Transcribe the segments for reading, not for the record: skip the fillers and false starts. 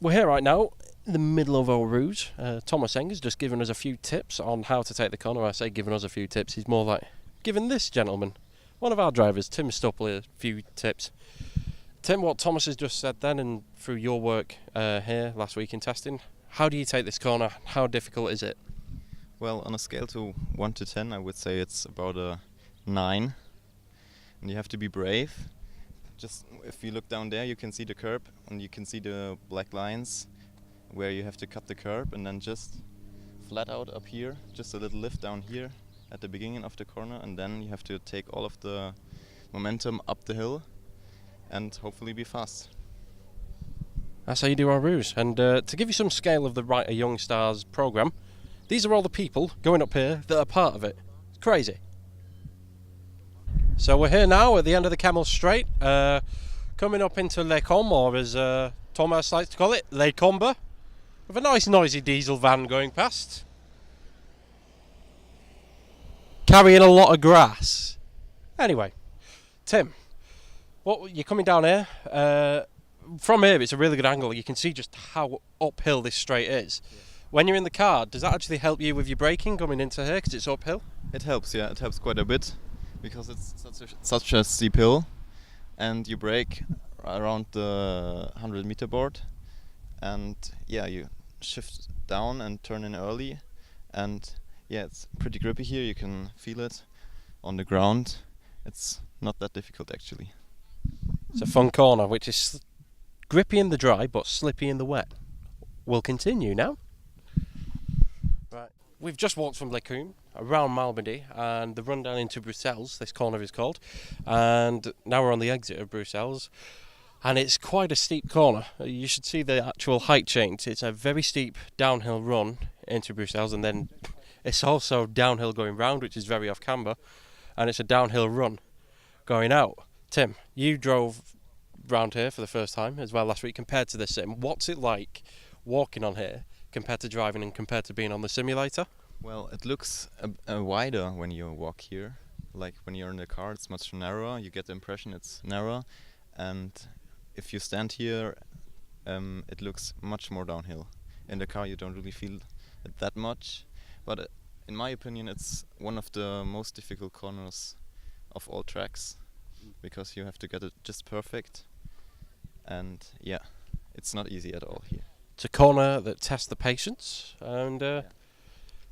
We're here right now in the middle of Eau Rouge. Thomas Enger's just given us a few tips on how to take the corner. I say giving us a few tips, he's more like giving this gentleman, one of our drivers, Tim Stupple, a few tips. Tim, what Thomas has just said then, and through your work here last week in testing, how do you take this corner? How difficult is it? Well, on a scale to 1 to 10, I would say it's about a 9. And you have to be brave. Just if you look down there, you can see the curb and you can see the black lines where you have to cut the curb, and then just flat out up here, just a little lift down here at the beginning of the corner, and then you have to take all of the momentum up the hill and hopefully be fast. That's how you do Eau Rouge. And to give you some scale of the Writer Young Stars programme, these are all the people going up here that are part of it. It's crazy. So we're here now at the end of the Camel Straight, coming up into Les Combes, or as Thomas likes to call it, Les Combes, with a nice noisy diesel van going past, carrying a lot of grass. Anyway, Tim, you're coming down here. From here it's a really good angle. You can see just how uphill this straight is. Yeah. When you're in the car, does that actually help you with your braking coming into here because it's uphill? It helps, yeah, it helps quite a bit because it's such a steep hill, and you brake around the 100-meter board, and yeah, you shift down and turn in early, and yeah, it's pretty grippy here. You can feel it on the ground. It's not that difficult actually. It's a fun corner, which is grippy in the dry but slippy in the wet. We'll continue now. Right, we've just walked from Les Combes around Malmedy and the run down into Brew Cells, this corner is called, and now we're on the exit of Brew Cells, and it's quite a steep corner. You should see the actual height change. It's a very steep downhill run into Brew Cells, and then it's also downhill going round, which is very off camber, and it's a downhill run going out. Tim, you drove round here for the first time as well last week compared to the sim. What's it like walking on here compared to driving and compared to being on the simulator? Well, it looks wider when you walk here. Like when you're in the car, it's much narrower. You get the impression it's narrower, and if you stand here, it looks much more downhill. In the car you don't really feel it that much, but in my opinion it's one of the most difficult corners of all tracks, because you have to get it just perfect, and yeah, it's not easy at all here. It's a corner that tests the patience, and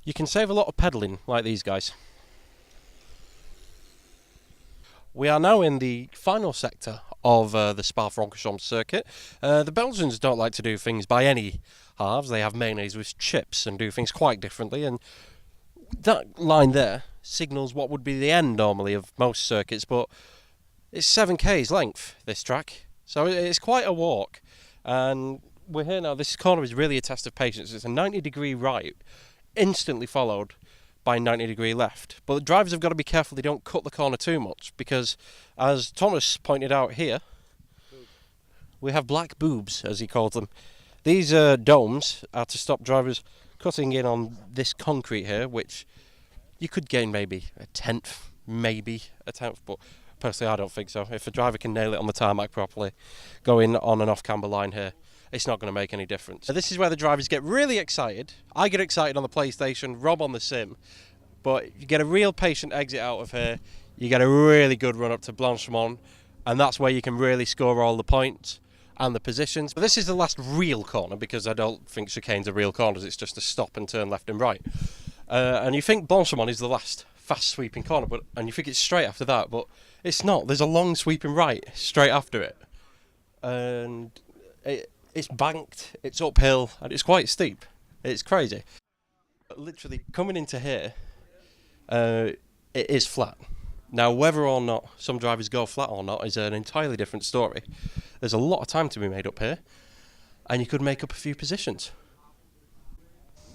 you can save a lot of pedalling like these guys. We are now in the final sector of the Spa-Francorchamps Circuit. The Belgians don't like to do things by any halves. They have mayonnaise with chips and do things quite differently, and that line there signals what would be the end normally of most circuits, but it's 7 k's length, this track, so it's quite a walk. And we're here now. This corner is really a test of patience. It's a 90-degree right, instantly followed by 90-degree left. But the drivers have got to be careful they don't cut the corner too much, because as Thomas pointed out here, we have black boobs, as he called them. These domes are to stop drivers cutting in on this concrete here, which you could gain maybe a tenth, but personally I don't think so. If a driver can nail it on the tarmac properly, going on and off camber line here, it's not going to make any difference. So this is where the drivers get really excited. I get excited on the PlayStation, Rob on the sim, but you get a real patient exit out of here, you get a really good run up to Blanchemont, and that's where you can really score all the points and the positions. But this is the last real corner, because I don't think chicanes are real corners, it's just a stop and turn left and right. And you think Blanchemont is the last fast sweeping corner, and you think it's straight after that, but it's not. There's a long sweeping right straight after it, and it's banked, it's uphill, and it's quite steep. It's crazy. Literally coming into here, it is flat. Now, whether or not some drivers go flat or not is an entirely different story. There's a lot of time to be made up here, and you could make up a few positions.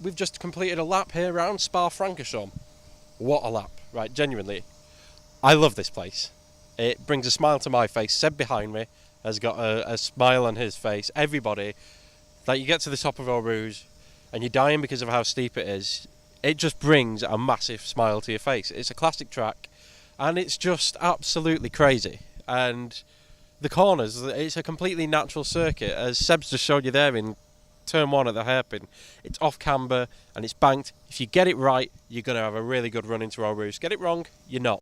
We've just completed a lap here around Spa-Francorchamps. What a lap, right, genuinely. I love this place. It brings a smile to my face. Seb behind me has got a smile on his face. Everybody, like, you get to the top of Eau Rouge and you're dying because of how steep it is. It just brings a massive smile to your face. It's a classic track, and it's just absolutely crazy. And the corners, it's a completely natural circuit, as Seb's just showed you there in turn 1 at the hairpin. It's off camber and it's banked. If you get it right, you're going to have a really good run into Eau Rouge. Get it wrong, you're not.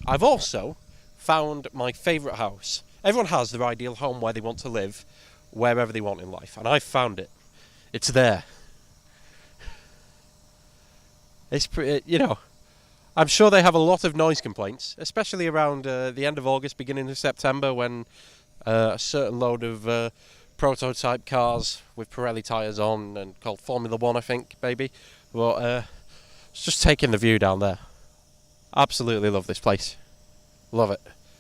I've also found my favourite house. Everyone has their ideal home where they want to live, wherever they want in life, and I've found it. It's there. It's pretty, you know, I'm sure they have a lot of noise complaints, especially around the end of August, beginning of September, when a certain load of prototype cars with Pirelli tyres on, and called Formula One, I think, maybe. But it's just taking the view down there. Absolutely love this place. Love it.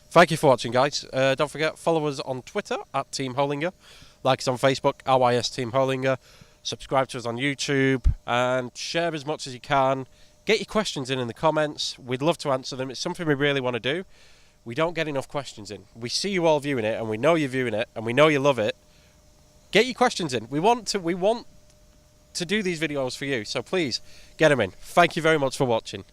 Thank you for watching, guys. Don't forget, follow us on Twitter at Team Holinger. Like us on Facebook, RYS Team Holinger. Subscribe to us on YouTube and share as much as you can. Get your questions in the comments. We'd love to answer them. It's something we really want to do. We don't get enough questions in. We see you all viewing it, and we know you're viewing it, and we know you love it. Get your questions in. We want to do these videos for you, so please get them in. Thank you very much for watching.